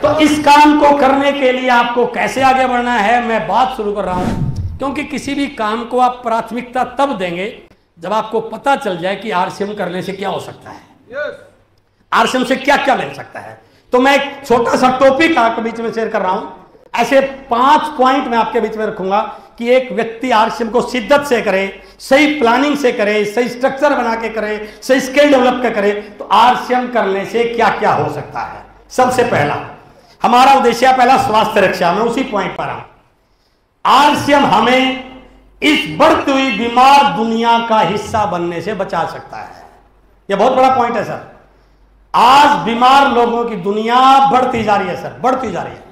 तो इस काम को करने के लिए आपको कैसे आगे बढ़ना है, मैं बात शुरू कर रहा हूं। क्योंकि किसी भी काम को आप प्राथमिकता तब देंगे जब आपको पता चल जाए कि आरसीएम करने से क्या हो सकता है, आरसीएम से क्या क्या मिल सकता है। तो मैं एक छोटा सा टॉपिक आपके बीच में शेयर कर रहा हूं। ऐसे 5 पॉइंट मैं आपके बीच में रखूंगा कि एक व्यक्ति आरसीएम को शिद्दत से करे, सही प्लानिंग से करे, सही स्ट्रक्चर बना के करे, सही स्किल डेवलप के करे, तो आरसीएम करने से क्या क्या हो सकता है। सबसे पहला हमारा उद्देश्य पहला स्वास्थ्य रक्षा, मैं उसी पॉइंट पर आऊं। आरसीएम हमें इस बढ़ती हुई बीमार दुनिया का हिस्सा बनने से बचा सकता है। यह बहुत बड़ा पॉइंट है सर। आज बीमार लोगों की दुनिया बढ़ती जा रही है सर, बढ़ती जा रही है।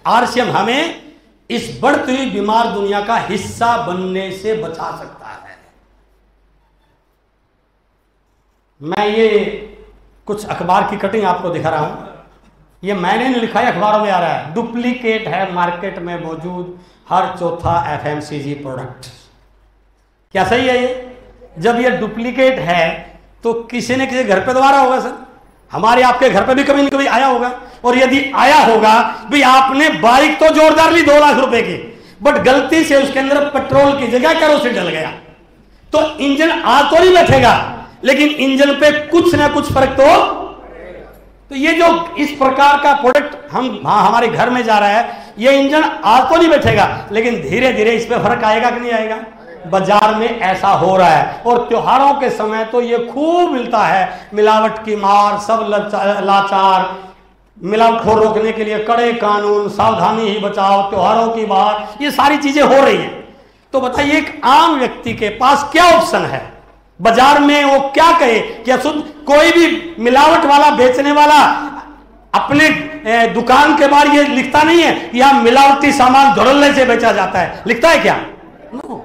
आरसीएम हमें इस बढ़ती हुई बीमार दुनिया का हिस्सा बनने से बचा सकता है। मैं ये कुछ अखबार की कटिंग आपको दिखा रहा हूं। ये मैंने नहीं लिखा है, अखबारों में आ रहा है। डुप्लीकेट है मार्केट में मौजूद हर चौथा एफएमसीजी प्रोडक्ट। क्या सही है ये? जब ये डुप्लीकेट है तो किसी ने किसी घर पे दोबारा होगा सर, हमारे आपके घर पे भी कभी न कभी आया होगा। और यदि आया होगा भी आपने बाइक तो जोरदार ली 2 लाख रुपए की, बट गलती से उसके अंदर पेट्रोल की जगह केरोसिन डल गया, तो इंजन आ तो नहीं बैठेगा, लेकिन इंजन पे कुछ ना कुछ फर्क तो ये जो इस प्रकार का प्रोडक्ट हमारे घर में जा रहा है, ये इंजन आज तो नहीं बैठेगा, लेकिन धीरे धीरे इस पे फर्क आएगा कि नहीं आएगा। बाजार में ऐसा हो रहा है और त्योहारों के समय तो ये खूब मिलता है। मिलावट की मार, सब लाचार, मिलावट को रोकने के लिए कड़े कानून, सावधानी ही बचाओ, त्योहारों की बात, ये सारी चीजें हो रही हैं। तो बताइए एक आम व्यक्ति के पास क्या ऑप्शन है बाजार में, वो क्या कहे? क्या शुद्ध कोई भी मिलावट वाला बेचने वाला अपने दुकान के बाहर ये लिखता नहीं है या मिलावटी सामान धड़ल्ले से बेचा जाता है, लिखता है क्या? नो।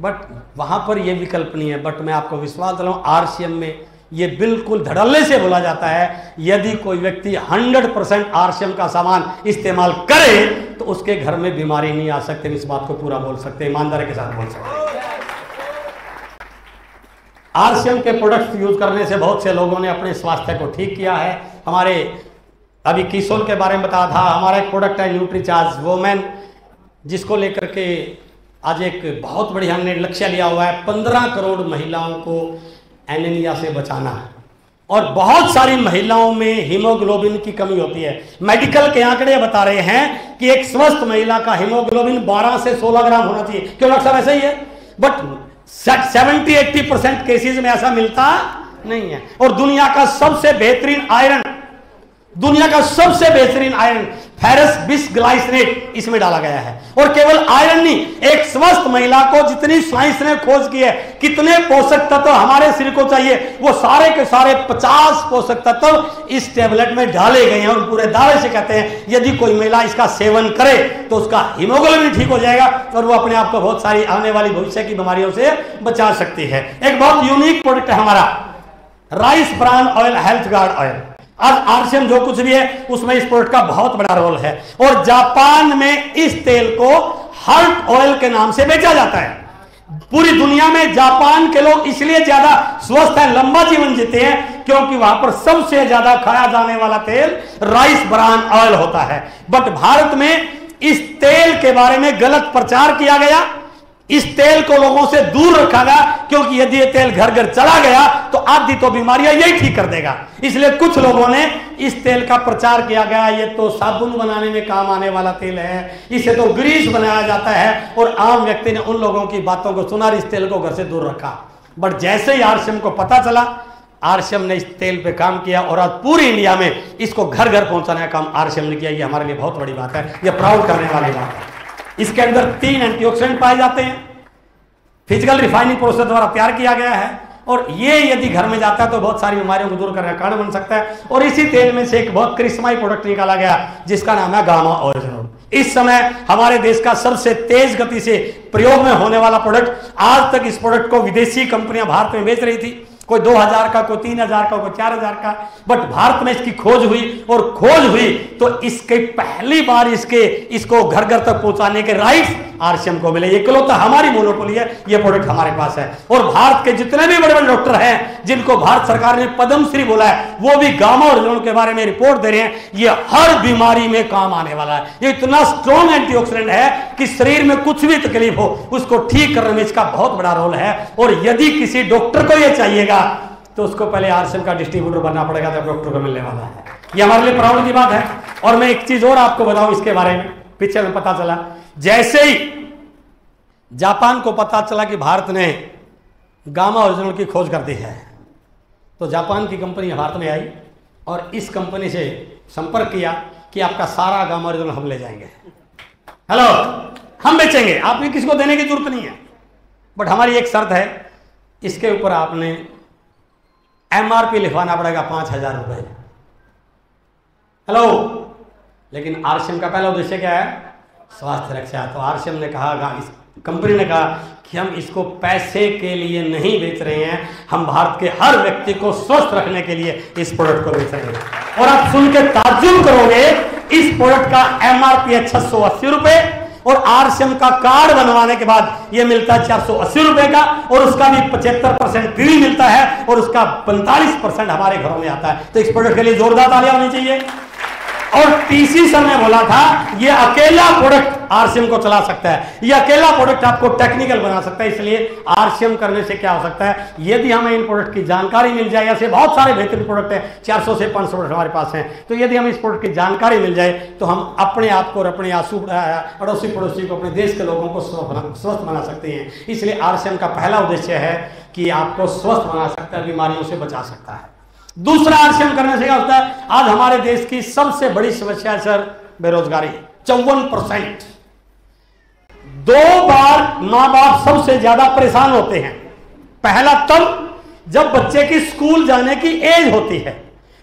बट वहां पर ये विकल्प नहीं है। बट मैं आपको विश्वास दिलाऊं, आरसीएम में ये बिल्कुल धड़ल्ले से बोला जाता है। यदि कोई व्यक्ति 100% आरसीएम का सामान इस्तेमाल करे तो उसके घर में बीमारी नहीं आ सकती। इस बात को पूरा बोल सकते, ईमानदारी के साथ बोल सकते। आरसीएम के प्रोडक्ट्स यूज करने से बहुत से लोगों ने अपने स्वास्थ्य को ठीक किया है। हमारे अभी किसोल के बारे में बताया था, हमारा एक प्रोडक्ट है न्यूट्रीचार्ज वोमेन, जिसको लेकर के आज एक बहुत बढ़िया हमने लक्ष्य लिया हुआ है। 15 करोड़ महिलाओं को एनीमिया से बचाना है। और बहुत सारी महिलाओं में हीमोग्लोबिन की कमी होती है। मेडिकल के आंकड़े बता रहे हैं कि एक स्वस्थ महिला का हीमोग्लोबिन 12 से 16 ग्राम होना चाहिए। क्यों डॉक्टर साहब ऐसा ही है? बट 70-80% केसेस में ऐसा मिलता नहीं है। और दुनिया का सबसे बेहतरीन आयरन, दुनिया का सबसे बेहतरीन आयरन फेरस बिसग्लाइसिनेट इसमें डाला गया है। और केवल आयरन नहीं, एक स्वस्थ महिला को जितनी साइंस ने खोज की है, कितने पोषक तत्व हमारे शरीर को चाहिए, वो सारे के सारे 50 पोषक तत्व इस टेबलेट में डाले गए हैं। और पूरे दावे से कहते हैं यदि कोई महिला इसका सेवन करे तो उसका हीमोग्लोबिन ठीक हो जाएगा और वो अपने आप को बहुत सारी आने वाली भविष्य की बीमारियों से बचा सकती है। एक बहुत यूनिक प्रोडक्ट है हमारा rice bran oil, health guard oil. आज आरसीएम जो कुछ भी है उसमें इस प्रोडक्ट का बहुत बड़ा रोल है। और जापान में इस तेल को हार्ट ऑयल के नाम से बेचा जाता है। पूरी दुनिया में जापान के लोग इसलिए ज्यादा स्वस्थ हैं, लंबा जीवन जीते हैं, क्योंकि वहां पर सबसे ज्यादा खाया जाने वाला तेल राइस ब्रान ऑयल होता है। बट भारत में इस तेल के बारे में गलत प्रचार किया गया। इस तेल को लोगों से दूर रखा गया, क्योंकि यदि ये तेल घर घर चला गया तो आधी तो बीमारियां यही ठीक कर देगा। इसलिए कुछ लोगों ने इस तेल का प्रचार किया गया, ये तो साबुन बनाने में काम आने वाला तेल है, इसे तो ग्रीस बनाया जाता है। और आम व्यक्ति ने उन लोगों की बातों को सुना, इस तेल को घर से दूर रखा। बट जैसे ही आरसीएम को पता चला, आरसीएम ने इस तेल पे काम किया और आज पूरी इंडिया में इसको घर घर पहुंचाने का काम आरसीएम ने किया। ये हमारे लिए बहुत बड़ी बात है, ये प्राउड करने वाली बात है। इसके अंदर 3 एंटीऑक्सीडेंट पाए जाते हैं, फिजिकल रिफाइनिंग प्रोसेस द्वारा तैयार किया गया है। और ये यदि घर में जाता है तो बहुत सारी बीमारियों को दूर करने का कारण बन सकता है। और इसी तेल में से एक बहुत करिश्माई प्रोडक्ट निकाला गया जिसका नाम है गामा ऑरिजिनल। इस समय हमारे देश का सबसे तेज गति से प्रयोग में होने वाला प्रोडक्ट। आज तक इस प्रोडक्ट को विदेशी कंपनियां भारत में बेच रही थी, कोई 2000 का, कोई 3000 का, कोई 4000 का। बट भारत में इसकी खोज हुई और खोज हुई तो इसके पहली बार इसको घर घर तक पहुंचाने के राइट्स आरसीएम को मिले। ये इकलौता हमारी मोनोपोली है, ये प्रोडक्ट हमारे पास है। और भारत के जितने भी बड़े बड़े डॉक्टर हैं जिनको भारत सरकार ने पद्मश्री बोला है, वो भी गामा ओरिजिनल के बारे में रिपोर्ट दे रहे हैं। ये हर बीमारी में काम आने वाला है। ये इतना स्ट्रॉन्ग एंटीऑक्सीडेंट है कि शरीर में कुछ भी तकलीफ हो उसको ठीक करने में इसका बहुत बड़ा रोल है। और यदि किसी डॉक्टर को यह चाहिएगा तो उसको पहले आरसीएम का डिस्ट्रीब्यूटर बनना पड़ेगा, तब डॉक्टर को मिलने वाला है। ये हमारे लिए प्राउड की बात है। और मैं एक चीज और आपको बताऊं इसके बारे में, पीछे में पता चला, जैसे ही जापान को पता चला कि भारत ने गामा ओरिजिनल की खोज कर दी है, तो जापान की कंपनी भारत में आई और इस कंपनी से संपर्क किया कि आपका सारा गामा ओरिजिनल हम ले जाएंगे। हेलो, हम बेचेंगे, आपने किसी को देने की जरूरत नहीं है, बट हमारी एक शर्त है, इसके ऊपर आपने एमआरपी लिखवाना पड़ेगा 5,000 रुपए। हेलो, लेकिन आरसीएम का पहला उद्देश्य क्या है? स्वास्थ्य रक्षा। तो आरसीएम ने कहा, इस कंपनी ने कहा कि हम इसको पैसे के लिए नहीं बेच रहे हैं, हम भारत के हर व्यक्ति को स्वस्थ रखने के लिए इस प्रोडक्ट को बेच रहे हैं। और आप सुन के ताज्जुब करोगे, इस प्रोडक्ट का एमआरपी है 680 रुपए और आरसीएम का कार्ड बनवाने के बाद यह मिलता है 480 रुपए का, और उसका भी 75% फ्री मिलता है और उसका 45% हमारे घरों में आता है। तो इस प्रोडक्ट के लिए जोरदार तालियां होनी चाहिए। और टीसी सर ने बोला था ये अकेला प्रोडक्ट आरसीएम को चला सकता है, ये अकेला प्रोडक्ट आपको टेक्निकल बना सकता है। इसलिए आरसीएम करने से क्या हो सकता है, यदि हमें इन प्रोडक्ट की जानकारी मिल जाए, ऐसे बहुत सारे बेहतरीन प्रोडक्ट हैं, 400 से 500 प्रोडक्ट हमारे पास हैं, तो यदि हम इस प्रोडक्ट की जानकारी मिल जाए तो हम अपने आप को और अपने अड़ोसी पड़ोसी को, अपने देश के लोगों को स्वस्थ बना सकते हैं। इसलिए आरसीएम का पहला उद्देश्य है कि आपको स्वस्थ बना सकता है, बीमारियों से बचा सकता है। दूसरा, आरसीएम करने से क्या होता है, आज हमारे देश की सबसे बड़ी समस्या है सर बेरोजगारी, 54%। 2 बार मां बाप सबसे ज्यादा परेशान होते हैं। पहला तब जब बच्चे की स्कूल जाने की एज होती है,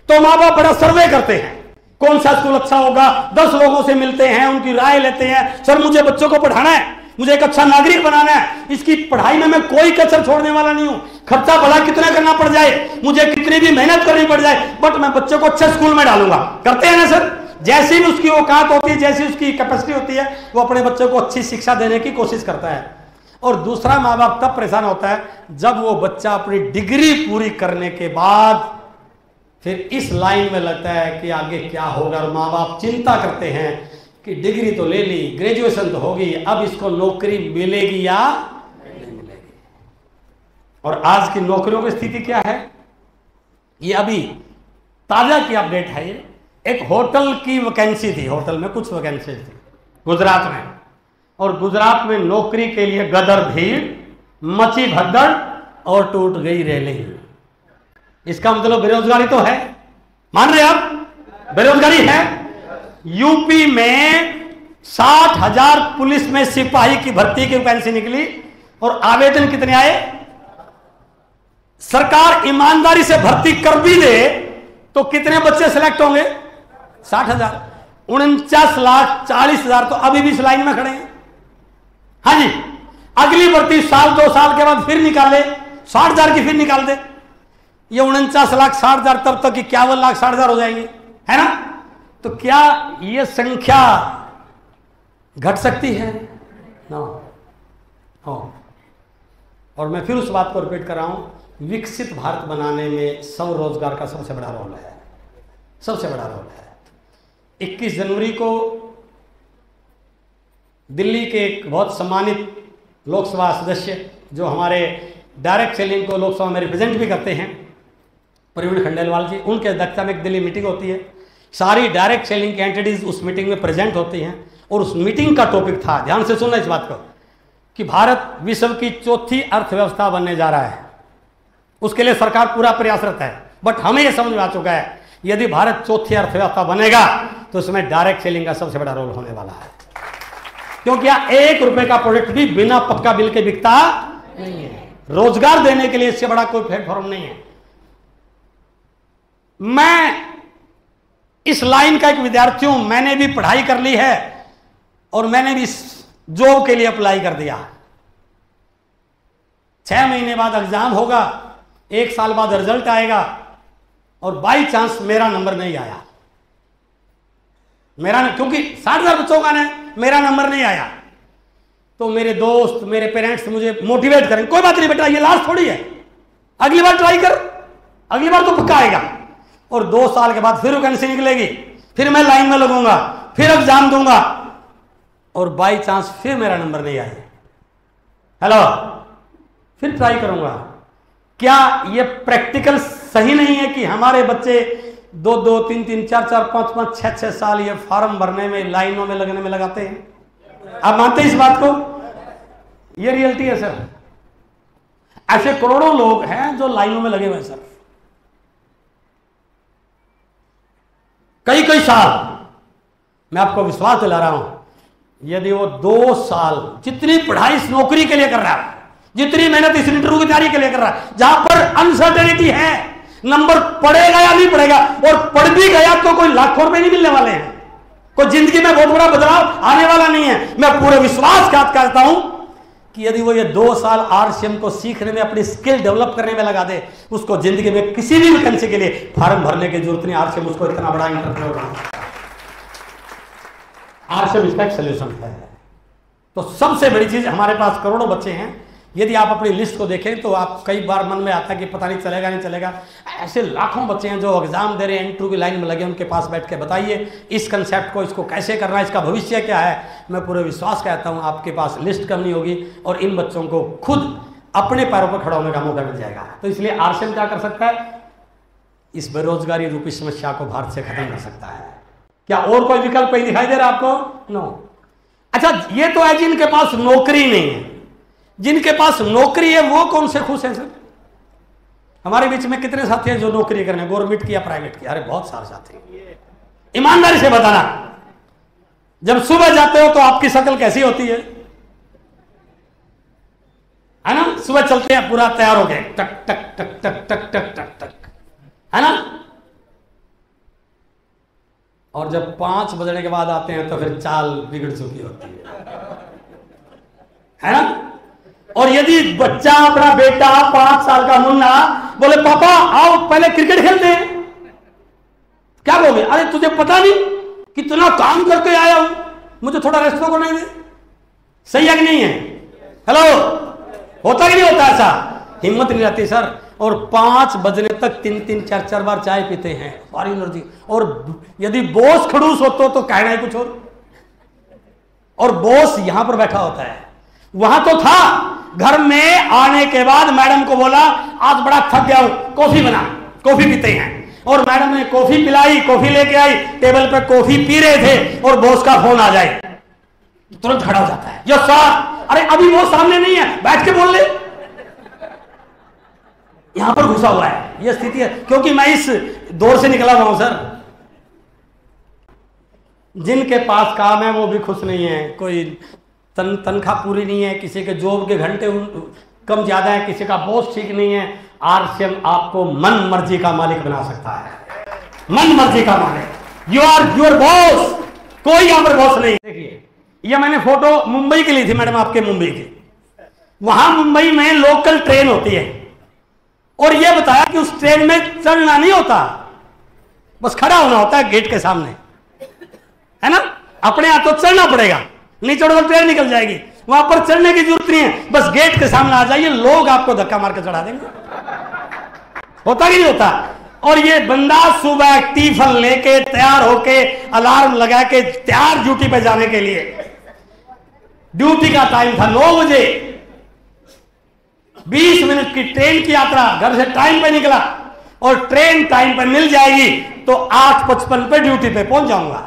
तो मां बाप बड़ा सर्वे करते हैं, कौन सा स्कूल अच्छा होगा, 10 लोगों से मिलते हैं, उनकी राय लेते हैं। सर मुझे बच्चों को पढ़ाना है, मुझे एक अच्छा नागरिक बनाना है, इसकी पढ़ाई में मैं कोई कसर छोड़ने वाला नहीं हूं, खर्चा भला कितना करना पड़ जाए, मुझे कितनी भी मेहनत करनी पड़ जाए, बट मैं बच्चों को अच्छे स्कूल में डालूंगा। करते हैं ना सर? जैसी भी उसकी औकात होती है, जैसी उसकी कैपेसिटी होती है, वो अपने बच्चों को अच्छी शिक्षा देने की कोशिश करता है। और दूसरा, माँ बाप तब परेशान होता है जब वो बच्चा अपनी डिग्री पूरी करने के बाद फिर इस लाइन में लगता है कि आगे क्या होगा, और माँ बाप चिंता करते हैं कि डिग्री तो ले ली, ग्रेजुएशन तो होगी, अब इसको नौकरी मिलेगी या नहीं मिलेगी। और आज की नौकरियों की स्थिति क्या है, ये अभी ताजा की अपडेट है। ये एक होटल की वैकेंसी थी, होटल में कुछ वैकेंसी थी गुजरात में, और गुजरात में नौकरी के लिए गदर भीड़, मची भगदड़ और टूट गई रेलिंग। इसका मतलब बेरोजगारी तो है, मान रहे आप? बेरोजगारी है। यूपी में 60,000 पुलिस में सिपाही की भर्ती की वैकेंसी निकली और आवेदन कितने आए? सरकार ईमानदारी से भर्ती कर भी दे तो कितने बच्चे सिलेक्ट होंगे? 60,000। 49,40,000 तो अभी भी इस लाइन में खड़े हैं। हाँ जी, अगली भर्ती साल 2 साल के बाद फिर निकाले, 60,000 की फिर निकाल दे, ये 49,60,000 तब तक 51,60,000 हो जाएंगे, है ना? तो क्या ये संख्या घट सकती है? ना हो। और मैं फिर उस बात को रिपीट कर रहा हूं, विकसित भारत बनाने में स्वरोजगार का सबसे बड़ा रोल है, सबसे बड़ा रोल है। 21 जनवरी को दिल्ली के एक बहुत सम्मानित लोकसभा सदस्य जो हमारे डायरेक्ट सेलिंग को लोकसभा में रिप्रेजेंट भी करते हैं, प्रवीण खंडेलवाल जी, उनके अध्यक्षता में एक दिल्ली मीटिंग होती है। सारी डायरेक्ट सेलिंग की एंटिटीज उस मीटिंग में प्रेजेंट होती हैं और उस मीटिंग का टॉपिक था, ध्यान से सुनना इस बात को, कि भारत विश्व की 4थी अर्थव्यवस्था बनने जा रहा है। उसके लिए सरकार पूरा प्रयासरत है, बट हमें यह समझ में आ चुका है यदि भारत 4थी अर्थव्यवस्था बनेगा तो उसमें डायरेक्ट सेलिंग का सबसे बड़ा रोल होने वाला है, क्योंकि यहाँ 1 रुपए का प्रोडक्ट भी बिना पक्का बिल के बिकता नहीं है। रोजगार देने के लिए इससे बड़ा कोई प्लेटफॉर्म नहीं है। मैं इस लाइन का एक विद्यार्थी हूं, मैंने भी पढ़ाई कर ली है और मैंने भी जॉब के लिए अप्लाई कर दिया। 6 महीने बाद एग्जाम होगा, 1 साल बाद रिजल्ट आएगा और बाई चांस मेरा नंबर नहीं आया, मेरा क्योंकि 60,000 बच्चों का ने मेरा नंबर नहीं आया, तो मेरे दोस्त मेरे पेरेंट्स मुझे मोटिवेट करें, कोई बात नहीं बेटा ये लास्ट थोड़ी है, अगली बार ट्राई कर, अगली बार तो पक्का आएगा। और 2 साल के बाद फिर वैकेंसी निकलेगी, फिर मैं लाइन में लगूंगा, फिर एग्जाम दूंगा, और बाई चांस फिर मेरा नंबर नहीं आए, हेलो, फिर ट्राई करूंगा। क्या ये प्रैक्टिकल सही नहीं है कि हमारे बच्चे 2-2, 3-3, 4-4, 5-5, 6-6 साल ये फॉर्म भरने में, लाइनों में लगने में लगाते हैं? आप मानते हैं इस बात को? ये रियलिटी है सर। ऐसे करोड़ों लोग हैं जो लाइनों में लगे हुए हैं सर, कई साल। मैं आपको विश्वास दिला रहा हूं, यदि वो 2 साल जितनी पढ़ाई इस नौकरी के लिए कर रहा है, जितनी मेहनत इस इंटरव्यू की तैयारी के लिए कर रहा है, जहां पर अनसर्टेनिटी है, नंबर पड़ेगा या नहीं पड़ेगा, और पढ़ भी गया तो कोई लाखों रुपए नहीं मिलने वाले हैं, कोई जिंदगी में बहुत बड़ा बदलाव आने वाला नहीं है। मैं पूरे विश्वास के साथ कहता हूं कि यदि वो ये 2 साल आरसीएम को सीखने में, अपनी स्किल डेवलप करने में लगा दे, उसको जिंदगी में किसी भी वैकेंसी के लिए फॉर्म भरने की जरूरत नहीं। आरसीएम उसको इतना बड़ा इंटरव्यू होगा, आरसीएम इसका एक सोल्यूशन है। तो सबसे बड़ी चीज, हमारे पास करोड़ों बच्चे हैं, यदि आप अपनी लिस्ट को देखें तो आप कई बार मन में आता है कि पता नहीं चलेगा नहीं चलेगा। ऐसे लाखों बच्चे हैं जो एग्जाम दे रहे हैं, इंटरव्यू की लाइन में लगे, उनके पास बैठ के बताइए इस कंसेप्ट को, इसको कैसे करना है, इसका भविष्य क्या है। मैं पूरे विश्वास कहता हूं आपके पास लिस्ट कम नहीं होगी और इन बच्चों को खुद अपने पैरों पर खड़ा होने का मौका मिल जाएगा। तो इसलिए आरसीएम क्या कर सकता है? इस बेरोजगारी रूपी समस्या को भारत से खत्म कर सकता है। क्या और कोई विकल्प कहीं दिखाई दे रहा है आपको? नो। अच्छा, ये तो है जिनके पास नौकरी नहीं है। जिनके पास नौकरी है वो कौन से खुश हैं सर? हमारे बीच में कितने साथी हैं जो नौकरी कर रहे हैं, गवर्नमेंट की या प्राइवेट की? अरे बहुत सारे साथी। ईमानदारी से बताना, जब सुबह जाते हो तो आपकी शक्ल कैसी होती है ना? सुबह चलते हैं पूरा तैयार हो गए, टक टक टक टक टक टक टक टक, है ना? और जब 5 बजने के बाद आते हैं तो फिर चाल बिगड़ चुकी होती है ना? और यदि बच्चा, अपना बेटा 5 साल का मुन्ना बोले पापा आओ पहले क्रिकेट खेलते हैं, क्या बोले? अरे तुझे पता नहीं कितना काम करके आया हूं, मुझे थोड़ा रेस्ट को नहीं दे? सही है कि नहीं है? हेलो, होता कि नहीं होता ऐसा? हिम्मत नहीं रहती सर। और 5 बजने तक 3-3, 4-4 बार चाय पीते हैं, सारी एनर्जी। और यदि बॉस खड़ूस होता तो कहना है कुछ और बॉस यहां पर बैठा होता है, वहां तो था, घर में आने के बाद मैडम को बोला आज बड़ा थक गया हूं, कॉफी बना, कॉफी पीते हैं। और मैडम ने कॉफी पिलाई, कॉफी लेके आई, टेबल पे कॉफी पी रहे थे और बॉस का फोन आ जाए, तुरंत खड़ा हो जाता है, यस सर। अरे अभी वो सामने नहीं है, बैठ के बोल ले। यहां पर घुसा हुआ है, यह स्थिति है, क्योंकि मैं इस दौर से निकला हुआ हूं सर। जिनके पास काम है वो भी खुश नहीं है, कोई तनख्वाह पूरी नहीं है, किसी के जॉब के घंटे कम ज्यादा है, किसी का बॉस ठीक नहीं है। आरसीएम आपको मन मर्जी का मालिक बना सकता है, मन मर्जी का मालिक। यू आर योर बॉस, कोई यहां पर बॉस नहीं। देखिए, ये मैंने फोटो मुंबई की ली थी मैडम, आपके मुंबई की। वहां मुंबई में लोकल ट्रेन होती है और यह बताया कि उस ट्रेन में चढ़ना नहीं होता, बस खड़ा होना होता है गेट के सामने, है ना? अपने हाथ तो चढ़ना पड़ेगा, नहीं चढ़ो तो ट्रेन निकल जाएगी। वहां पर चढ़ने की जरूरत नहीं है, बस गेट के सामने आ जाइए, लोग आपको धक्का मार के चढ़ा देंगे। होता कि नहीं होता? और ये बंदा सुबह टिफिन लेके तैयार होके अलार्म लगा के तैयार ड्यूटी पे जाने के लिए, ड्यूटी का टाइम था 9 बजे, 20 मिनट की ट्रेन की यात्रा, घर से टाइम पे निकला और ट्रेन टाइम पे मिल जाएगी तो 8:55 पे ड्यूटी पे पहुंच जाऊंगा।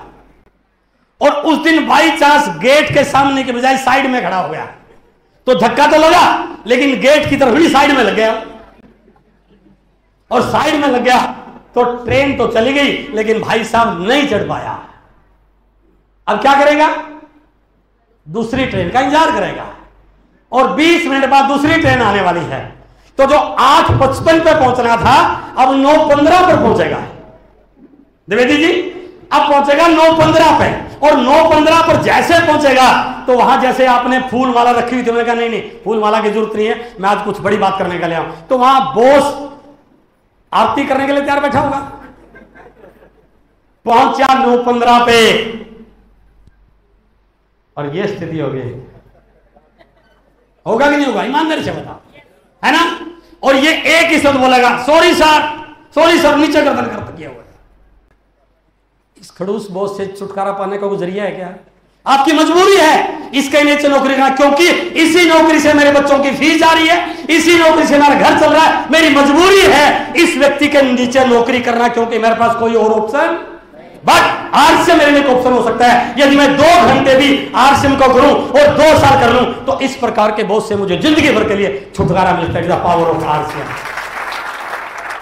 और उस दिन बाई चांस गेट के सामने के बजाय साइड में खड़ा हो गया तो धक्का तो लगा, लेकिन गेट की तरफ ही साइड में लग गया, और साइड में लग गया तो ट्रेन तो चली गई, लेकिन भाई साहब नहीं चढ़ पाया। अब क्या करेगा? दूसरी ट्रेन का इंतजार करेगा, और 20 मिनट बाद दूसरी ट्रेन आने वाली है, तो जो 8:55 पे पहुंचना था अब 9:15 पर पहुंचेगा। द्विवेदी जी, अब पहुंचेगा 9:15 पे, और 9:15 पर जैसे पहुंचेगा तो वहां जैसे आपने फूल माला रखी हुई थी, मैंने कहा नहीं नहीं फूल माला की जरूरत नहीं है, मैं आज कुछ बड़ी बात करने के लिए आऊं, तो वहां बॉस आरती करने के लिए तैयार बैठा होगा। पहुंचा 9:15 पे, और ये स्थिति होगी, होगा कि नहीं होगा? ईमानदारी से बताओ, है ना? और ये एक ही शब्द बोलेगा, सॉरी सर, नीचे गर्दन कर किया हुआ। इस खड़ूस बोझ से छुटकारा पाने का कोई जरिया है क्या? आपकी मजबूरी है इसके नीचे नौकरी करना, क्योंकि इसी नौकरी से मेरे बच्चों की फीस जा रही है, इसी नौकरी से मेरा घर चल रहा है। मेरी मजबूरी है इस व्यक्ति के नीचे नौकरी करना, क्योंकि मेरे पास कोई और ऑप्शन। बट आरसीएम मेरे लिए ऑप्शन हो सकता है। यदि मैं 2 घंटे भी आरसीएम को करूं और 2 साल कर लूं, तो इस प्रकार के बोझ से मुझे जिंदगी भर के लिए छुटकारा मिलता है। Power of RCM.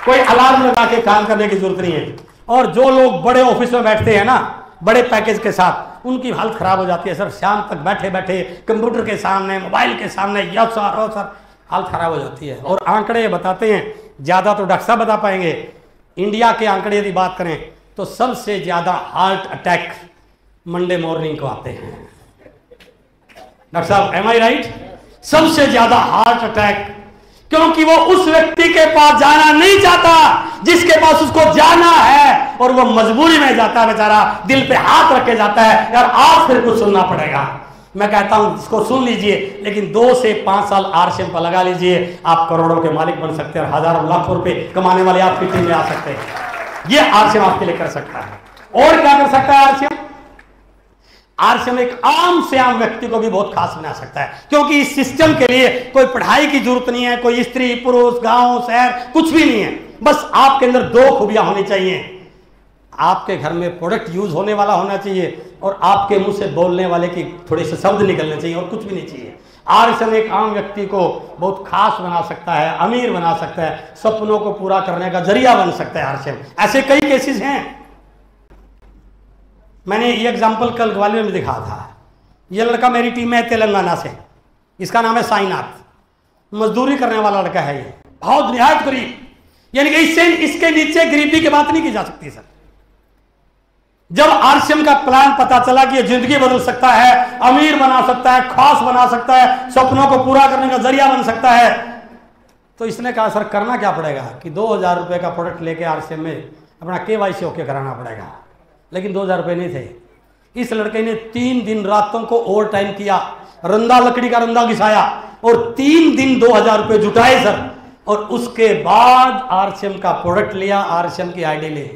कोई अलार्म लगा के काम करने की जरूरत नहीं है। और जो लोग बड़े ऑफिस में बैठते हैं ना, बड़े पैकेज के साथ, उनकी हालत खराब हो जाती है सर। शाम तक बैठे बैठे कंप्यूटर के सामने, मोबाइल के सामने, या सर हालत खराब हो जाती है। और आंकड़े बताते हैं, ज्यादा तो डॉक्टर साहब बता पाएंगे, इंडिया के आंकड़े यदि बात करें तो सबसे ज्यादा हार्ट अटैक मंडे मॉर्निंग को आते हैं। डॉक्टर साहब, एम आई राइट? सबसे ज्यादा हार्ट अटैक, क्योंकि वो उस व्यक्ति के पास जाना नहीं चाहता जिसके पास उसको जाना है, और वो मजबूरी में जाता है बेचारा, दिल पे हाथ रख के जाता है, यार आज फिर कुछ सुनना पड़ेगा। मैं कहता हूं इसको सुन लीजिए, लेकिन 2 से 5 साल आरसीएम पर लगा लीजिए, आप करोड़ों के मालिक बन सकते हैं और हजारों लाखों रुपए कमाने वाले आपकी टीम में आ सकते हैं। ये आरसीएम आपके लिए कर सकता है। और क्या कर सकता है आरसीएम? आरसीएम एक आम से आम व्यक्ति को भी बहुत खास बना सकता है, क्योंकि इस सिस्टम के लिए कोई पढ़ाई की जरूरत नहीं है, कोई स्त्री पुरुष गांव शहर कुछ भी नहीं है। बस आपके अंदर 2 खूबियां होनी चाहिए। आपके घर में प्रोडक्ट यूज होने वाला होना चाहिए, और आपके मुंह से बोलने वाले की थोड़े से शब्द निकलने चाहिए, और कुछ भी नहीं चाहिए। आरसीएम एक आम व्यक्ति को बहुत खास बना सकता है, अमीर बना सकता है, सपनों को पूरा करने का जरिया बन सकता है आरसीएम। ऐसे कई केसेस हैं। मैंने ये एग्जाम्पल कल ग्वालियर में दिखा था। ये लड़का मेरी टीम में है तेलंगाना से, इसका नाम है साईनाथ, मजदूरी करने वाला लड़का है। ये बहुत निहायत गरीब, यानी कि इसके नीचे गरीबी की बात नहीं की जा सकती सर। जब आरसीएम का प्लान पता चला कि ये जिंदगी बदल सकता है, अमीर बना सकता है, खास बना सकता है, सपनों को पूरा करने का जरिया बन सकता है, तो इसने कहा सर करना क्या पड़ेगा कि 2000 रुपए का प्रोडक्ट लेके आरसीएम में अपना KYC ओके कराना पड़ेगा। लेकिन 2000 रुपए नहीं थे। इस लड़के ने 3 दिन रातों को ओवर टाइम किया, रंदा लकड़ी का रंदा घिसाया, और 3 दिन 2000 रुपए जुटाए सर। और उसके बाद आरसीएम का प्रोडक्ट लिया, आरसीएम की आईडी ले।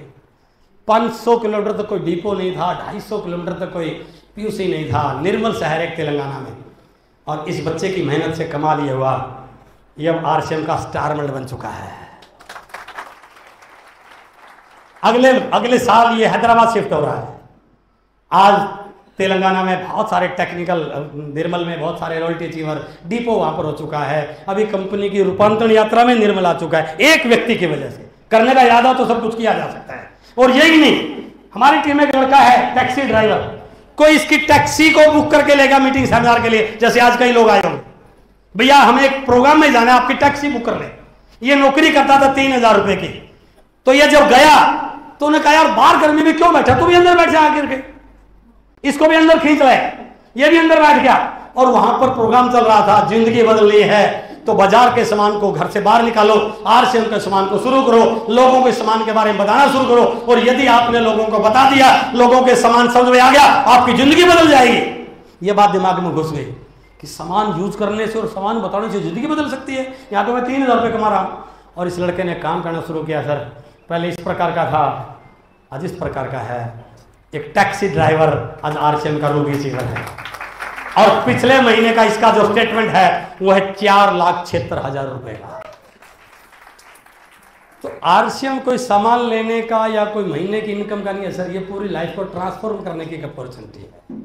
500 किलोमीटर तक कोई डिपो नहीं था, 250 किलोमीटर तक कोई पीयूसी नहीं था, निर्मल शहर एक तेलंगाना में। और इस बच्चे की मेहनत से कमाल ये हुआ, ये अब आरसीएम का स्टार मेडल बन चुका है। अगले साल ये हैदराबाद शिफ्ट हो रहा है। आज तेलंगाना में बहुत सारे टेक्निकल, निर्मल में बहुत सारे रॉयल्टी अचीवर, डिपो वहां पर हो चुका है। अभी कंपनी की रूपांतरण यात्रा में निर्मल आ चुका है, एक व्यक्ति की वजह से। करने का इरादा तो सब कुछ किया जा सकता है। और यही नहीं, हमारी टीम में एक लड़का है टैक्सी ड्राइवर, कोई इसकी टैक्सी को बुक करके लेगा मीटिंग सेमिनार के लिए, जैसे आज कई लोग आए होंगे, भैया हमें एक प्रोग्राम में जाना है, आपकी टैक्सी बुक कर ले। ये नौकरी करता था 3000 रुपए की। तो ये जब गया तो उन्हें कहा यार बाहर गर्मी में क्यों बैठा, तू भी अंदर बैठ जा आकर के, इसको भी अंदर खींच रहे, ये भी अंदर बैठ गया। और वहां पर प्रोग्राम चल रहा था, जिंदगी बदलनी है तो बाजार के सामान को घर से बाहर निकालो, आरसीएम के सामान को शुरू करो, लोगों के सामान के बारे में बताना शुरू करो। और यदि आपने लोगों को बता दिया, लोगों के सामान समझ में आ गया, आपकी जिंदगी बदल जाएगी। ये बात दिमाग में घुस गई कि सामान यूज करने से और सामान बताने से जिंदगी बदल सकती है। यहाँ तो मैं 3000 रुपये कमा रहा हूँ। और इस लड़के ने काम करना शुरू किया सर। पहले इस प्रकार का था, आज इस प्रकार का है। एक टैक्सी ड्राइवर आज आरसीएम का रोगी जीवन है। और पिछले महीने का इसका जो स्टेटमेंट है वो है 4,76,000 रुपए का। तो आरसीएम कोई सामान लेने का या कोई महीने की इनकम का नहीं है सर, ये पूरी लाइफ को ट्रांसफॉर्म करने की अपॉर्चुनिटी है।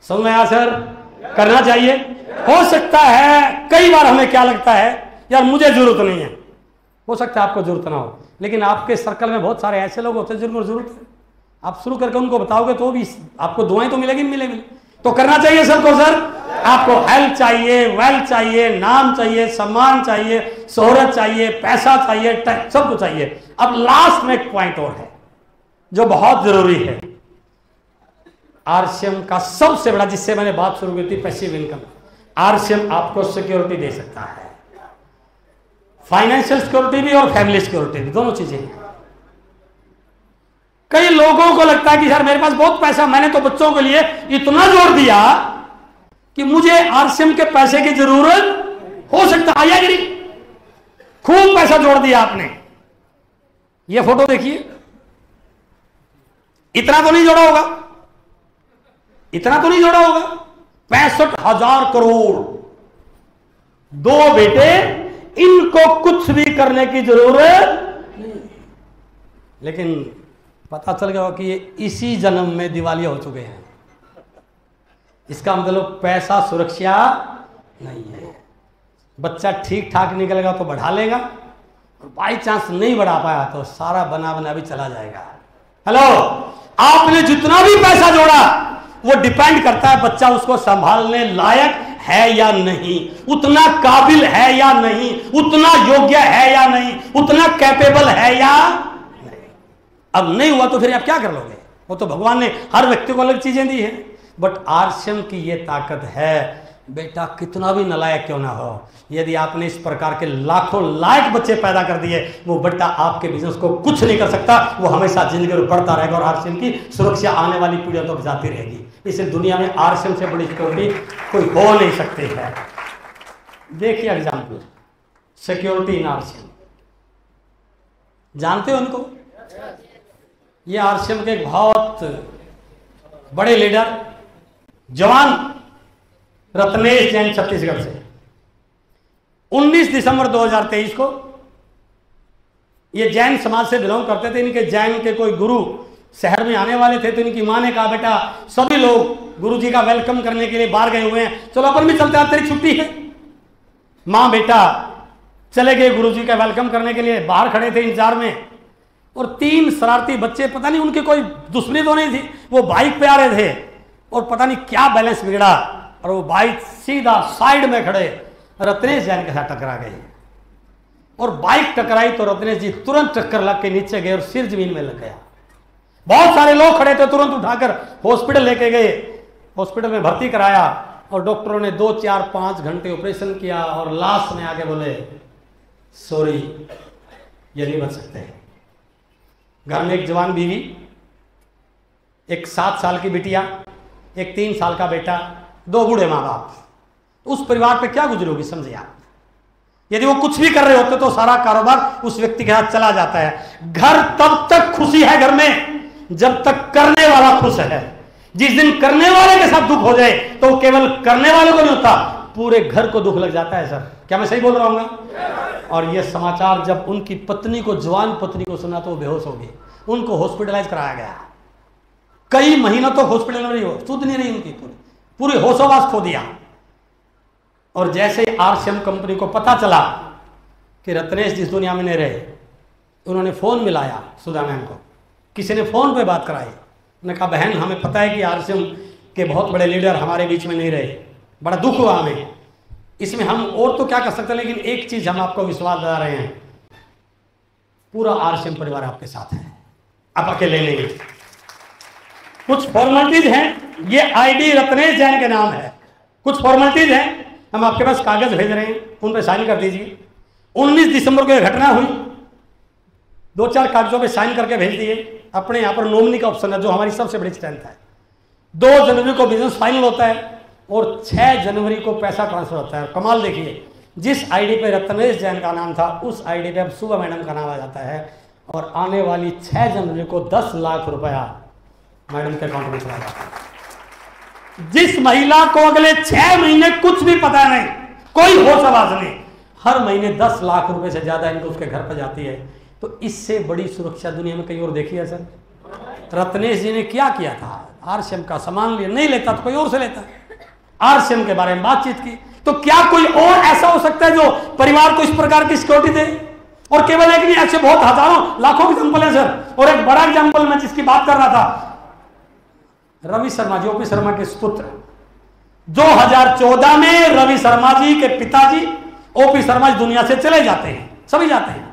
समझ में आया सर? करना चाहिए। हो सकता है कई बार हमें क्या लगता है यार मुझे जरूरत नहीं है, हो सकता है आपको जरूरत ना हो, लेकिन आपके सर्कल में बहुत सारे ऐसे लोग होते हैं जिनको जरूरत है। आप शुरू करके उनको बताओगे तो भी आपको दुआएं तो मिलेगी, मिलेगी। तो करना चाहिए सबको सर। आपको हेल्थ चाहिए, वेल्थ चाहिए, नाम चाहिए, सम्मान चाहिए, शोहरत चाहिए, पैसा चाहिए, सब कुछ चाहिए। अब लास्ट में एक पॉइंट और है जो बहुत जरूरी है। आरसीएम का सबसे बड़ा, जिससे मैंने बात शुरू की थी, पैसिव इनकम। आरसीएम आपको सिक्योरिटी दे सकता है, फाइनेंशियल सिक्योरिटी भी और फैमिली सिक्योरिटी भी, दोनों चीजें। कई लोगों को लगता है कि यार मेरे पास बहुत पैसा, मैंने तो बच्चों के लिए इतना जोड़ दिया कि मुझे आरसीएम के पैसे की जरूरत हो सकता है या नहीं। खूब पैसा जोड़ दिया आपने। ये फोटो देखिए, इतना तो नहीं जोड़ा होगा, इतना तो नहीं जोड़ा होगा। 65,000 करोड़, 2 बेटे, इनको कुछ भी करने की जरूरत नहीं। लेकिन पता चल गया कि ये इसी जन्म में दिवालिया हो चुके हैं। इसका मतलब पैसा सुरक्षा नहीं है। बच्चा ठीक ठाक निकलेगा तो बढ़ा लेगा, और बाई चांस नहीं बढ़ा पाया तो सारा बना बना भी चला जाएगा। हेलो, आपने जितना भी पैसा जोड़ा वो डिपेंड करता है बच्चा उसको संभालने लायक है या नहीं, उतना काबिल है या नहीं, उतना योग्य है या नहीं, उतना कैपेबल है या नहीं। अब नहीं हुआ तो फिर आप क्या कर लोगे? वो तो भगवान ने हर व्यक्ति को अलग चीजें दी है। बट आरसीएम की ये ताकत है, बेटा कितना भी नलायक क्यों ना हो, यदि आपने इस प्रकार के लाखों लायक बच्चे पैदा कर दिए, वो बेटा आपके बिजनेस को कुछ नहीं कर सकता, वो हमेशा जिंदगी में बढ़ता रहेगा और आरसीएम की सुरक्षा आने वाली पीढ़ियों तक जाती रहेगी। इसे दुनिया में आरसीएम से बड़ी सिक्योरिटी कोई हो नहीं सकती है। देखिए एग्जाम्पल, सिक्योरिटी इन आरसीएम, जानते हो उनको? ये आरसीएम के एक बहुत बड़े लीडर, जवान रत्नेश जैन, छत्तीसगढ़ से, 19 दिसंबर 2023 को, ये जैन समाज से बिलोंग करते थे। इनके जैन के कोई गुरु शहर में आने वाले थे, तो इनकी मां ने कहा बेटा सभी लोग गुरुजी का वेलकम करने के लिए बाहर गए हुए हैं, चलो अपन भी चलते हैं, तेरी छुट्टी है। मां बेटा चले गए गुरुजी का वेलकम करने के लिए, बाहर खड़े थे इंतजार में, और 3 शरारती बच्चे, पता नहीं उनकी कोई दुश्मनी तो नहीं थी, वो बाइक पे आ रहे थे और पता नहीं क्या बैलेंस बिगड़ा और वो बाइक सीधा साइड में खड़े रत्नेश जैन के साथ टकरा गई। और बाइक टकराई तो रत्नेश जी तुरंत टक्कर लग के नीचे गए और सिर जमीन में लग गया। बहुत सारे लोग खड़े थे, तुरंत उठाकर हॉस्पिटल लेके गए, हॉस्पिटल में भर्ती कराया और डॉक्टरों ने 2, 4, 5 घंटे ऑपरेशन किया और लास्ट में आके बोले सॉरी, ये नहीं बच सकते। घर में एक जवान बीवी, एक 7 साल की बिटिया, एक 3 साल का बेटा, 2 बूढ़े माँ बाप, उस परिवार पे क्या गुजरी होगी समझिए आप। यदि वो कुछ भी कर रहे होते तो सारा कारोबार उस व्यक्ति के हाथ चला जाता है। घर तब तक खुशी है घर में जब तक करने वाला खुश है। जिस दिन करने वाले के साथ दुख हो जाए तो केवल करने वाले को नहीं होता, पूरे घर को दुख लग जाता है। सर क्या मैं सही बोल रहा हूँ? और ये समाचार जब उनकी पत्नी को, जवान पत्नी को सुना तो वो बेहोश हो गई। उनको हॉस्पिटलाइज कराया गया, कई महीनों तक हॉस्पिटल में रही, सुध नहीं रही उनकी, पूरी होशोवास खो दिया। और जैसे ही आरसीएम कंपनी को पता चला कि रत्नेश जिस दुनिया में नहीं रहे, उन्होंने फोन मिलाया सुधा मैम को, किसी ने फोन पे बात कराई, उन्होंने कहा बहन हमें पता है कि आरसीएम के बहुत बड़े लीडर हमारे बीच में नहीं रहे, बड़ा दुख हुआ हमें, इसमें हम और तो क्या कर सकते हैं, लेकिन एक चीज हम आपको विश्वास दिला रहे हैं, पूरा आरसीएम परिवार आपके साथ है, आप अकेले नहीं। कुछ फॉर्मेलिटीज हैं, ये आईडी रत्नेश जैन के नाम है, कुछ फॉर्मेलिटीज हैं, हम आपके पास कागज भेज रहे हैं, उन पर साइन कर दीजिए। 19 दिसंबर को यह घटना हुई, 2-4 कागजों पे साइन करके भेज दिए। अपने यहाँ पर नॉमिनी का ऑप्शन है जो हमारी सबसे बड़ी स्ट्रेंथ है। 2 जनवरी को बिजनेस फाइनल होता है और 6 जनवरी को पैसा ट्रांसफर होता है। कमाल देखिए, जिस आईडी पे रत्नेश जैन का नाम था उस आईडी पे अब सुबह मैडम का नाम आ जाता है और आने वाली 6 जनवरी को 10 लाख रुपया मैडम के अकाउंट में चला जाता है। जिस महिला को अगले 6 महीने कुछ भी पता नहीं, कोई होश आवाज नहीं, हर महीने 10 लाख रुपए से ज्यादा इनको उसके घर पर जाती है, तो इससे बड़ी सुरक्षा दुनिया में कहीं और देखी है सर? रत्नेश जी ने क्या किया था? आरसीएम का सामान लिया, नहीं लेता तो कोई और से लेता। आरसीएम के बारे में बातचीत की, तो क्या कोई और ऐसा हो सकता है जो परिवार को इस प्रकार की सिक्योरिटी दे? और केवल एक नहीं, ऐसे बहुत हजारों लाखों एग्जाम्पल है सर। और एक बड़ा एग्जाम्पल मैं जिसकी बात कर रहा था, रवि शर्मा जी, ओपी शर्मा के सुपुत्र, 2014 में रवि शर्मा जी के पिताजी ओपी शर्मा जी दुनिया से चले जाते हैं, सभी जाते हैं,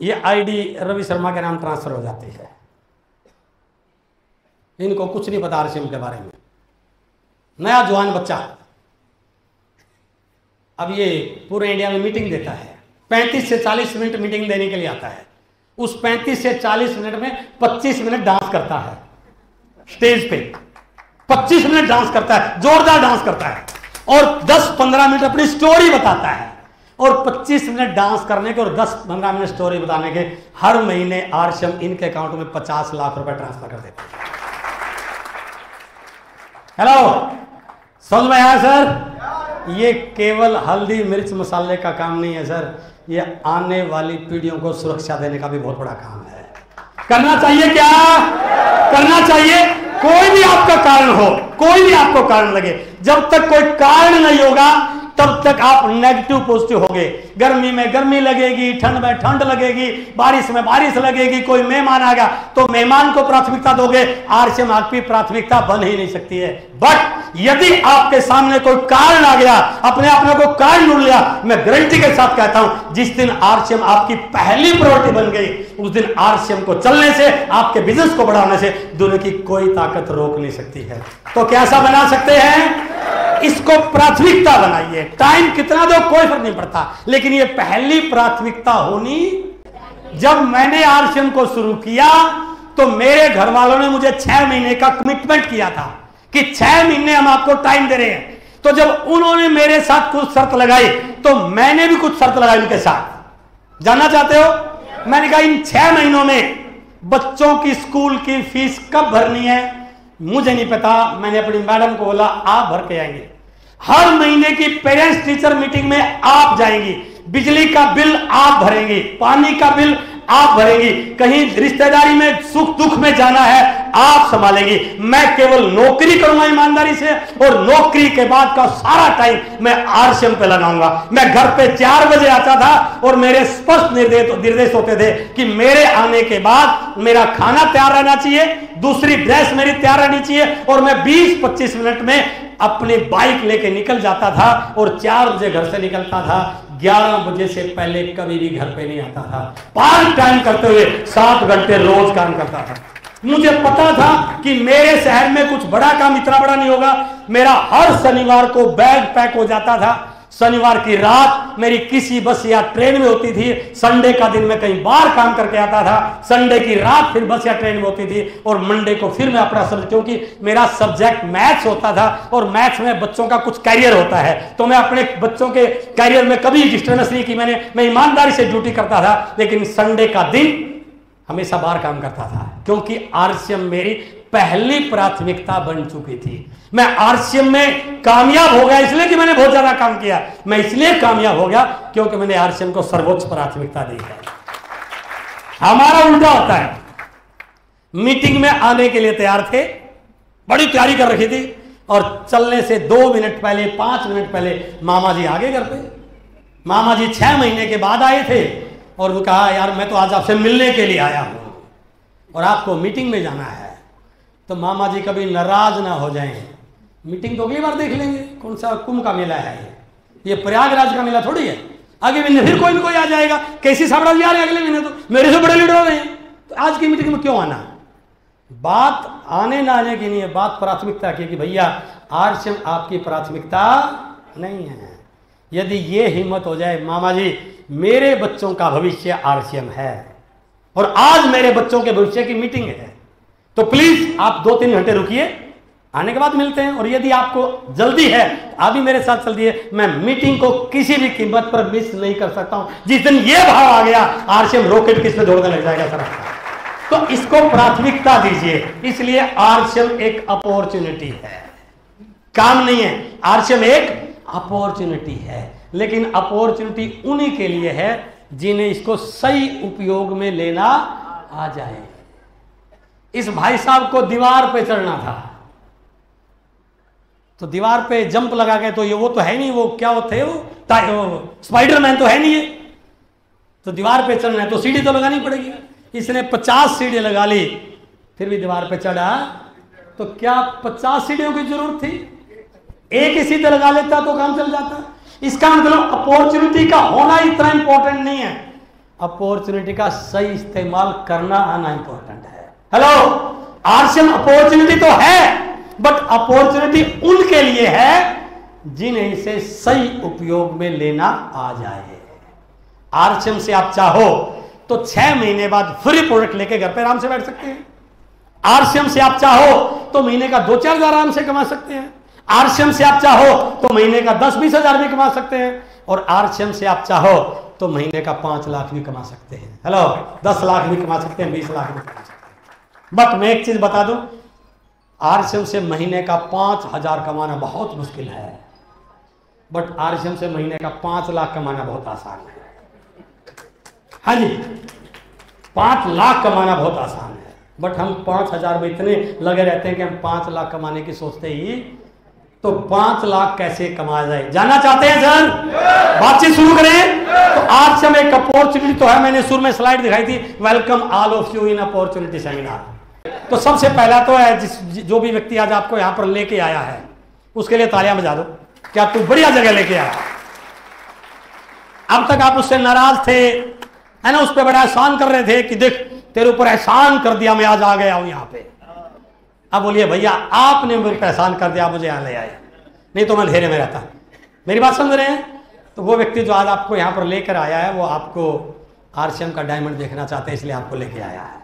ये आईडी रवि शर्मा के नाम ट्रांसफर हो जाती है। इनको कुछ नहीं पता आरसीएम के बारे में। नया जवान बच्चा अब ये पूरे इंडिया में मीटिंग देता है, 35 से 40 मिनट मीटिंग देने के लिए आता है उस 35 से 40 मिनट में 25 मिनट डांस करता है स्टेज पे, 25 मिनट डांस करता है, जोरदार डांस करता है, और 10-15 मिनट अपनी स्टोरी बताता है। और 25 मिनट डांस करने के और 10-15 मिनट स्टोरी बताने के हर महीने आरसीएम इनके अकाउंट में 50 लाख रुपए ट्रांसफर कर देते हैं। हेलो, समझ में आया सर? ये केवल हल्दी मिर्च मसाले का काम नहीं है सर, ये आने वाली पीढ़ियों को सुरक्षा देने का भी बहुत बड़ा काम है। करना चाहिए क्या? करना चाहिए। कोई भी आपका कारण हो, कोई भी आपको कारण लगे, जब तक कोई कारण नहीं होगा तब तक आप नेगेटिव पॉजिटिव होगे। गर्मी में गर्मी लगेगी, ठंड में ठंड लगेगी, बारिश में बारिश लगेगी, कोई मेहमान आ गया तो मेहमान को प्राथमिकता दोगे, आरसीएम आपकी प्राथमिकता बन ही नहीं सकती है। बट यदि आपके सामने कोई कारण आ गया, अपने आप में कोई कारण ढूंढ लिया, मैं गारंटी के साथ कहता हूं जिस दिन आरसीएम आपकी पहली प्रायोरिटी बन गई, उस दिन आरसीएम को चलने से, आपके बिजनेस को बढ़ाने से दुनिया की कोई ताकत रोक नहीं सकती है। तो कैसा बना सकते हैं? इसको प्राथमिकता बनाइए। टाइम कितना दो कोई फर्क नहीं पड़ता, लेकिन ये पहली प्राथमिकता होनी। जब मैंने आरसीएम को शुरू किया तो मेरे घर वालों ने मुझे 6 महीने का कमिटमेंट किया था कि 6 महीने हम आपको टाइम दे रहे हैं। तो जब उन्होंने मेरे साथ कुछ शर्त लगाई तो मैंने भी कुछ शर्त लगाई उनके साथ। जानना चाहते हो? मैंने कहा इन 6 महीनों में बच्चों की स्कूल की फीस कब भरनी है मुझे नहीं पता। मैंने अपनी मैडम को बोला आप भर के आएंगे। हर महीने की पेरेंट्स टीचर मीटिंग में आप जाएंगी, बिजली का बिल आप भरेंगी, पानी का बिल आप भरेंगी, कहीं रिश्तेदारी में सुख दुख में जाना है आप संभालेंगी। मैं केवल नौकरी करूंगा ईमानदारी से, और नौकरी के बाद का सारा टाइम मैं आरसीएम पे लगाऊंगा। मैं घर पे 4 बजे आता था और मेरे स्पष्ट निर्देश होते थे कि मेरे आने के बाद मेरा खाना तैयार रहना चाहिए, दूसरी ड्रेस मेरी तैयार रहनी चाहिए, और मैं 20-25 मिनट में अपनी बाइक लेके निकल जाता था और 4 बजे घर से निकलता था। 11 बजे से पहले कभी भी घर पे नहीं आता था। पार्ट टाइम करते हुए 7 घंटे रोज काम करता था। मुझे पता था कि मेरे शहर में कुछ बड़ा काम इतना बड़ा नहीं होगा। मेरा हर शनिवार को बैग पैक हो जाता था। शनिवार की रात मेरी किसी बस या ट्रेन में होती थी, संडे का दिन मैं कहीं बाहर काम करके आता था, संडे की रात फिर बस या ट्रेन में होती थी, और मंडे को फिर मैं अपना सब्जेक्ट, क्योंकि मेरा सब्जेक्ट मैथ्स होता था और मैथ्स में बच्चों का कुछ कैरियर होता है, तो मैं अपने बच्चों के कैरियर में कभी डिस्टर्बेंस नहीं की। मैं ईमानदारी से ड्यूटी करता था, लेकिन संडे का दिन हमेशा बाहर काम करता था, क्योंकि आरसीएम मेरी पहली प्राथमिकता बन चुकी थी। मैं आरसीएम में कामयाब हो गया इसलिए कि मैंने बहुत ज्यादा काम किया। मैं इसलिए कामयाब हो गया क्योंकि मैंने आरसीएम को सर्वोच्च प्राथमिकता दी है। हमारा उल्टा होता है। मीटिंग में आने के लिए तैयार थे, बड़ी तैयारी कर रखी थी, और चलने से 2 मिनट पहले, 5 मिनट पहले मामा जी आ गए घर पे। मामा जी 6 महीने के बाद आए थे और वो कहा यार मैं तो आज आपसे मिलने के लिए आया हूं और आपको मीटिंग में जाना है। तो मामा जी कभी नाराज ना हो जाएं, मीटिंग तो अगली बार देख लेंगे, कौन सा कुंभ का मेला है ये प्रयागराज का मेला थोड़ी है। आगे महीने फिर कोई ना कोई आ जाएगा, कैसी साबड़ा जी आ रहे हैं अगले महीने, तो मेरे से बड़े लीडर हो गए हैं, तो आज की मीटिंग में क्यों आना। बात आने ना आने की नहीं है, बात प्राथमिकता की, कि भैया आरसीएम आपकी प्राथमिकता नहीं है। यदि ये हिम्मत हो जाए मामा जी मेरे बच्चों का भविष्य आरसीएम है और आज मेरे बच्चों के भविष्य की मीटिंग है, तो प्लीज आप 2-3 घंटे रुकिए, आने के बाद मिलते हैं। और यदि आपको जल्दी है अभी मेरे साथ चल दिए, मैं मीटिंग को किसी भी कीमत पर मिस नहीं कर सकता हूं। जिस दिन ये भाव आ गया आरसीएम रॉकेट किस पे दौड़ने लग जाएगा सर। तो इसको प्राथमिकता दीजिए। इसलिए आरसीएम एक अपॉर्चुनिटी है, काम नहीं है। आरसीएम एक अपॉर्चुनिटी है, लेकिन अपॉर्चुनिटी उन्हीं के लिए है जिन्हें इसको सही उपयोग में लेना आ जाए। इस भाई साहब को दीवार पे चढ़ना था, तो दीवार पे जंप लगा गए, तो ये वो तो है नहीं, वो क्या वो थे, वो स्पाइडरमैन तो है नहीं है, तो दीवार पे चढ़ना है तो सीढ़ी तो लगानी पड़ेगी। इसने 50 सीढ़ी लगा ली, फिर भी दीवार पे चढ़ा, तो क्या 50 सीढ़ियों की जरूरत थी? एक ही सीधे लगा लेता तो काम चल जाता। इसका मतलब अपॉर्चुनिटी का होना इतना इंपॉर्टेंट नहीं है, अपॉर्चुनिटी का सही इस्तेमाल करना आना इंपॉर्टेंट है। हेलो, आरसीएम अपॉर्चुनिटी तो है, बट अपॉर्चुनिटी उनके लिए है जिन्हें इसे सही उपयोग में लेना आ जाए। आरसीएम से आप चाहो तो 6 महीने बाद फ्री प्रोडक्ट लेके घर पे आराम से बैठ सकते हैं। आरसीएम से आप चाहो तो महीने का 2-4 हजार आराम से कमा सकते हैं। आरसीएम से आप चाहो तो महीने का 10-20 हजार भी कमा सकते हैं। और आरसीएम से आप चाहो तो महीने का 5 लाख भी कमा सकते हैं। हेलो, 10 लाख भी कमा सकते हैं, 20 लाख भी कमा सकते हैं। बट मैं एक चीज बता दूं, आरसीएम से महीने का 5,000 कमाना बहुत मुश्किल है, बट आरसीएम से महीने का 5 लाख कमाना बहुत आसान है। हाँ जी, 5 लाख कमाना बहुत आसान है, बट हम 5,000 में इतने लगे रहते हैं कि हम 5 लाख कमाने की सोचते ही। तो 5 लाख कैसे कमाया जाए, जानना चाहते हैं सर? बातचीत शुरू करें। तो आज से एक अपॉर्चुनिटी तो है, मैंने शुरू में स्लाइड दिखाई थी, welcome all of you in opportunity seminar. तो सबसे पहला तो है जो भी व्यक्ति आज आपको यहां पर लेके आया है उसके लिए तालियां बजा दो। क्या तू बढ़िया जगह लेके आया? अब तक आप उससे नाराज थे, है ना, उस पर बड़ा एहसान कर रहे थे कि देख तेरे ऊपर एहसान कर दिया, मैं आज आ गया हूं यहां पे। अब बोलिए भैया आपने मेरे पर एहसान कर दिया, मुझे यहां ले आए, नहीं तो मैं अंधेरे में रहता। मेरी बात समझ रहे हैं? तो वो व्यक्ति जो आज आपको यहां पर लेकर आया है वो आपको आरसीएम का डायमंड देखना चाहते हैं, इसलिए आपको लेके आया है।